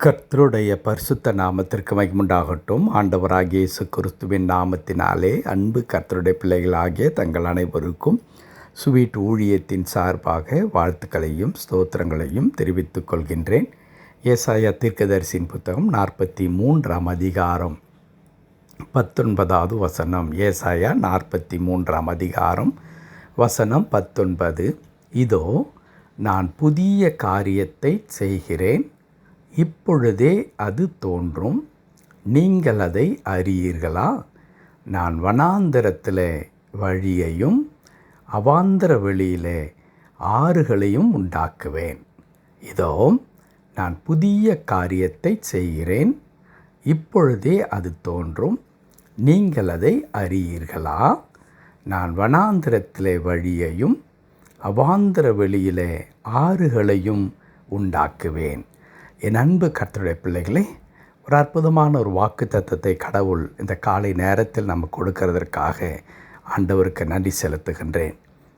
கர்த்தருடைய பரிசுத்த நாமத்திற்கு மகிமுண்டாகட்டும். ஆண்டவராகிய இயேசு கிறிஸ்துவின் நாமத்தினாலே அன்பு கர்த்தருடைய பிள்ளைகளாகிய தங்கள் அனைவருக்கும் ஸ்வீட் ஊழியத்தின் சார்பாக வாழ்த்துக்களையும் ஸ்தோத்திரங்களையும் தெரிவித்துக் கொள்கின்றேன். ஏசாயா தீர்க்கதரிசியின் புத்தகம் 43 அதிகாரம் 19வது வசனம். ஏசாயா 43 அதிகாரம் வசனம் 19. இதோ நான் புதிய காரியத்தை செய்கிறேன், இப்பொழுதே அது தோன்றும், நீங்கள் அதை அறியீர்களா? நான் வனாந்தரத்தில் வழியையும் அவாந்தர வெளியிலே ஆறுகளையும் உண்டாக்குவேன். இதோ நான் புதிய காரியத்தை செய்கிறேன், இப்பொழுதே அது தோன்றும், நீங்கள் அதை அறியீர்களா? நான் வனாந்தரத்தில் வழியையும் அவாந்தர வெளியிலே ஆறுகளையும் உண்டாக்குவேன். என் அன்பு கர்த்தருடைய பிள்ளைகளே, ஒரு அற்புதமான ஒரு வாக்குத்தத்தத்தை கடவுள் இந்த காலை நேரத்தில் நம்ம கொடுக்கறதற்காக ஆண்டவருக்கு நன்றி செலுத்துகின்றேன்.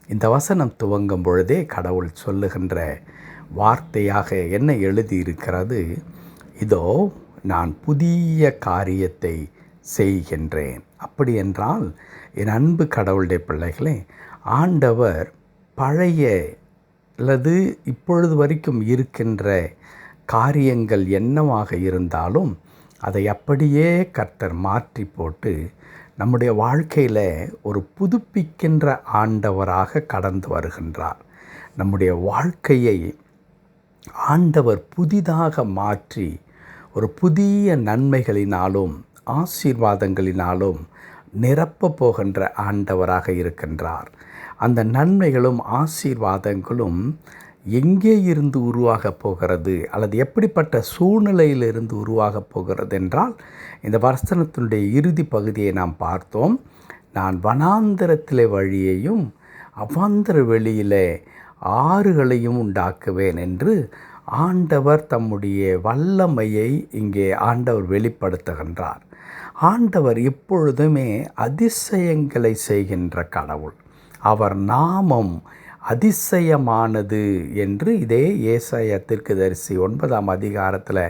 இந்த வசனம் துவங்கும் பொழுதே கடவுள் சொல்லுகின்ற வார்த்தையாக என்ன எழுதியிருக்கிறது? இதோ நான் புதிய காரியத்தை செய்கின்றேன். அப்படி என்றால் என் அன்பு கடவுளுடைய பிள்ளைகளே, ஆண்டவர் பழைய அல்லது இப்பொழுது வரைக்கும் இருக்கின்ற காரியங்கள் என்னவாக இருந்தாலும் அதை அப்படியே கர்த்தர் மாற்றி போட்டு நம்முடைய வாழ்க்கையில் ஒரு புதுப்பிக்கின்ற ஆண்டவராக கடந்து வருகின்றார். நம்முடைய வாழ்க்கையை ஆண்டவர் புதிதாக மாற்றி ஒரு புதிய நன்மைகளினாலும் ஆசீர்வாதங்களினாலும் நிரப்பப் போகின்ற ஆண்டவராக இருக்கின்றார். அந்த நன்மைகளும் ஆசீர்வாதங்களும் எங்கே இருந்து உருவாகப் போகிறது அல்லது எப்படிப்பட்ட சூழ்நிலையிலிருந்து உருவாகப் போகிறது என்றால், இந்த வசனத்தினுடைய இறுதி பகுதியை நாம் பார்த்தோம். நான் வனாந்தரத்திலே வழியையும் அவாந்தர வெளியிலே ஆறுகளையும் உண்டாக்குவேன் என்று ஆண்டவர் தம்முடைய வல்லமையை இங்கே ஆண்டவர் வெளிப்படுத்துகின்றார். ஆண்டவர் எப்பொழுதுமே அதிசயங்களை செய்கின்ற கடவுள். அவர் நாமம் அதிசயமானது என்று இதே ஏசாயா தீர்க்கதரிசி 9 அதிகாரத்தில்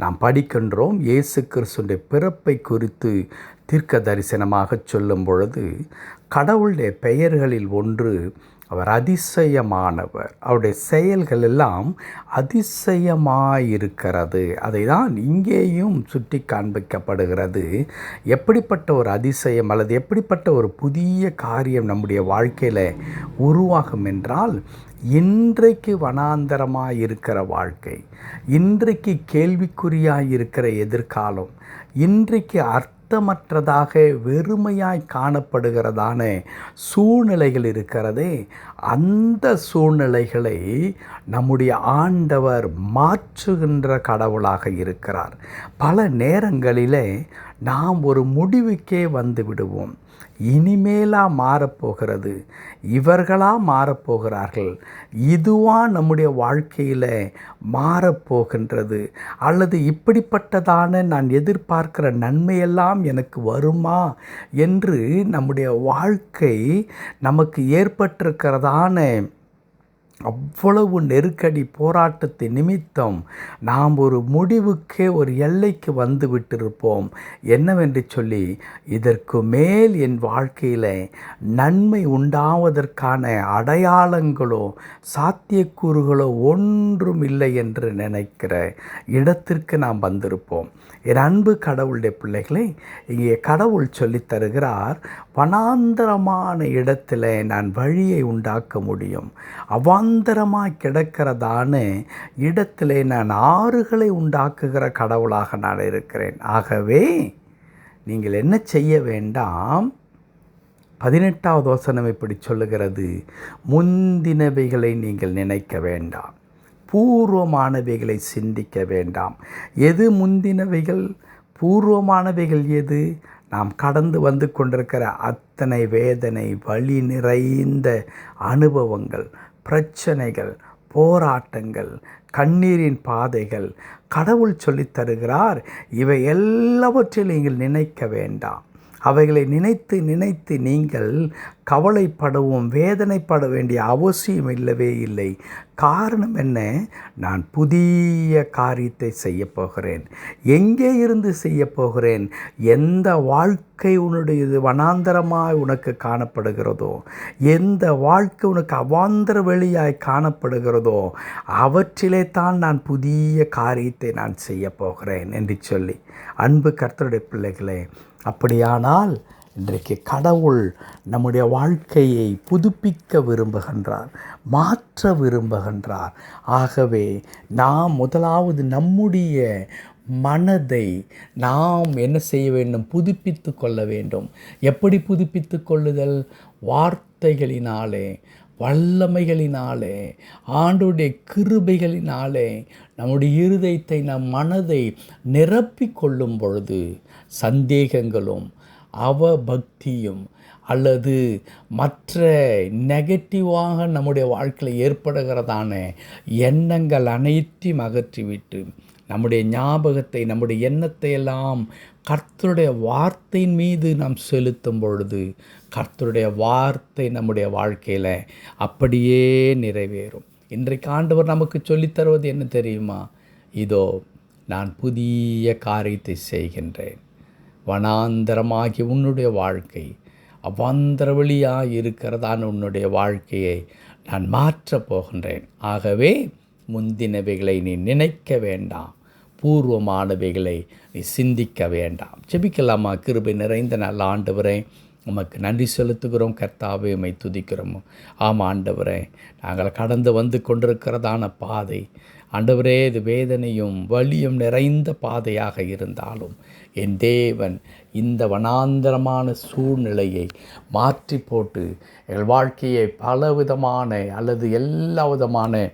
நாம் படிக்கின்றோம். இயேசு கிறிஸ்துவின் பிறப்பை குறித்து தீர்க்க தரிசனமாக சொல்லும் பொழுது கடவுளுடைய பெயர்களில் ஒன்று அவர் அதிசயமானவர். அவருடைய செயல்கள் எல்லாம் அதிசயமாயிருக்கிறது. அதை தான் இங்கேயும் சுட்டி காண்பிக்கப்படுகிறது. எப்படிப்பட்ட ஒரு அதிசயம் அல்லது எப்படிப்பட்ட ஒரு புதிய காரியம் நம்முடைய வாழ்க்கையில் உருவாகும் என்றால், இன்றைக்கு வனாந்தரமாக இருக்கிற வாழ்க்கை, இன்றைக்கு கேள்விக்குறியாக இருக்கிற எதிர்காலம், இன்றைக்கு அர்த்தமற்றதாக வெறுமையாய் காணப்படுகிறதான சூழ்நிலைகள் இருக்கிறதே, அந்த சூழ்நிலைகளை நம்முடைய ஆண்டவர் மாற்றுகின்ற கடவுளாக இருக்கிறார். பல நேரங்களிலே நாம் ஒரு முடிவுக்கே வந்து விடுவோம். இனிமேலா மாறப்போகிறது, இவர்களா மாறப்போகிறார்கள், இதுவா நம்முடைய வாழ்க்கையில் மாறப்போகின்றது, அல்லது இப்படிப்பட்டதான நான் எதிர்பார்க்கிற நன்மையெல்லாம் எனக்கு வருமா என்று நம்முடைய வாழ்க்கை நமக்கு ஏற்பட்டிருக்கிறதான அவ்வளவு நெருக்கடி போராட்டத்தின் நிமித்தம் நாம் ஒரு முடிவுக்கே ஒரு எல்லைக்கு வந்து விட்டிருப்போம். என்னவென்று சொல்லி, இதற்கு மேல் என் வாழ்க்கையில் நன்மை உண்டாவதற்கான அடையாளங்களோ சாத்தியக்கூறுகளோ ஒன்றும் இல்லை என்று நினைக்கிற இடத்திற்கு நாம் வந்திருப்போம். என் அன்பு கடவுளுடைய பிள்ளைகளே, இங்கே கடவுள் சொல்லித் தருகிறார், வனாந்தரமான இடத்துல நான் வழியை உண்டாக்க முடியும், அவாந்தரமாக கிடக்கிறதான இடத்திலே நான் ஆறுகளை உண்டாக்குகிற கடவுளாக நான் இருக்கிறேன். ஆகவே நீங்கள் என்ன செய்ய வேண்டாம்? 18வது வசனம் இப்படி சொல்லுகிறது, முந்தினவைகளை நீங்கள் நினைக்க வேண்டாம், பூர்வமானவைகளை சிந்திக்க வேண்டாம். எது முந்தினவைகள்? பூர்வமானவைகள் எது? நாம் கடந்து வந்து கொண்டிருக்கிற அத்தனை வேதனை, வலி நிறைந்த அனுபவங்கள், பிரச்சனைகள், போராட்டங்கள், கண்ணீரின் பாதைகள். கடவுள் சொல்லித் தருகிறார், இவை எல்லாவற்றையும் நீங்கள் நினைக்க வேண்டாம். அவைகளை நினைத்து நினைத்து நீங்கள் கவலைப்படவும் வேதனைப்பட வேண்டிய அவசியம் இல்லவே இல்லை. காரணம் என்ன? நான் புதிய காரியத்தை செய்யப் போகிறேன். எங்கே இருந்து செய்யப் போகிறேன்? எந்த வாழ்க்கை உன்னுடையது வனாந்தரமாய் உனக்கு காணப்படுகிறதோ, எந்த வாழ்க்கை உனக்கு அவாந்தர வெளியாய் காணப்படுகிறதோ, அவற்றிலே தான் நான் புதிய காரியத்தை நான் செய்யப் போகிறேன் என்று சொல்லி, அன்பு கர்த்தருடைய பிள்ளைகளே, அப்படியானால் இன்றைக்கு கடவுள் நம்முடைய வாழ்க்கையை புதுப்பிக்க விரும்புகின்றார், மாற்ற விரும்புகின்றார். ஆகவே நாம் முதலாவது நம்முடைய மனதை நாம் என்ன செய்ய வேண்டும்? புதுப்பித்து கொள்ள வேண்டும். எப்படி புதுப்பித்து கொள்ளுதல்? வார்த்தைகளினாலே, வல்லமைகளினாலே, ஆண்டவருடைய கிருபைகளினாலே நம்முடைய இருதயத்தை, நம் மனதை நிரப்பிக் கொள்ளும் பொழுது சந்தேகங்களும் அவபக்தியும் அல்லது மற்ற நெகட்டிவாக நம்முடைய வாழ்க்கையில் ஏற்படுகிறதான எண்ணங்கள் அனைத்தையும் அகற்றிவிட்டு நம்முடைய ஞாபகத்தை, நம்முடைய எண்ணத்தை எல்லாம் கர்த்தருடைய வார்த்தையின் மீது நாம் செலுத்தும் பொழுது கர்த்தருடைய வார்த்தை நம்முடைய வாழ்க்கையில் அப்படியே நிறைவேறும். இன்றைக்கு ஆண்டவர் நமக்கு சொல்லித்தருவது என்ன தெரியுமா? இதோ நான் புதிய காரியத்தை செய்கின்றேன். வனாந்தரமாகி உன்னுடைய வாழ்க்கை அவாந்தர வழியாக இருக்கிறதான உன்னுடைய வாழ்க்கையை நான் மாற்றப் போகின்றேன். ஆகவே முந்தினவைகளை நீ நினைக்க வேண்டாம், பூர்வமானவைகளை நீ சிந்திக்க வேண்டாம். ஜெபிக்கலாமா? கிருபை நிறைந்த நல்ல ஆண்டவரே, உமக்கு நன்றி செலுத்துகிறோம். கர்த்தாவே, உம்மை துதிக்கிறோம். ஆமாம் ஆண்டவரே, நாங்கள் கடந்து வந்து கொண்டிருக்கிறதான பாதை ஆண்டவரே, இது வேதனையும் வலியும் நிறைந்த பாதையாக இருந்தாலும் என் தேவன் இந்த வனாந்தரமான சூழ்நிலையை மாற்றி போட்டு எங்கள் வாழ்க்கையை பலவிதமான அல்லது எல்லா விதமான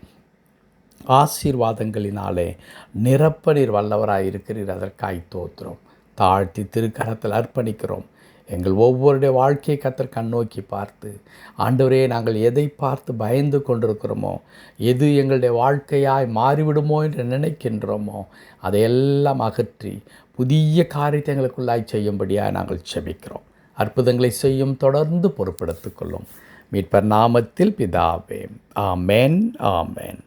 ஆசீர்வாதங்களினாலே நிரப்ப நீர் வல்லவராக இருக்கிறீர். அதற்காய் தோத்திரம் தாழ்த்தி திருக்கரத்தில் அர்ப்பணிக்கிறோம். எங்கள் ஒவ்வொருடைய வாழ்க்கையை கர்த்தர் கண்ணோக்கி பார்த்து, ஆண்டவரே, நாங்கள் எதை பார்த்து பயந்து கொண்டிருக்கிறோமோ, எது எங்களுடைய வாழ்க்கையாய் மாறிவிடுமோ என்று நினைக்கின்றோமோ, அதையெல்லாம் அகற்றி புதிய காரியத்தை எங்களுக்குள்ளாய் செய்யும்படியாக நாங்கள் செபிக்கிறோம். அற்புதங்களை செய்யும் தொடர்ந்து பொறுப்பெடுத்துக் கொள்ளும். மீட்பர் நாமத்தில் பிதாவே, ஆமென், ஆமென்.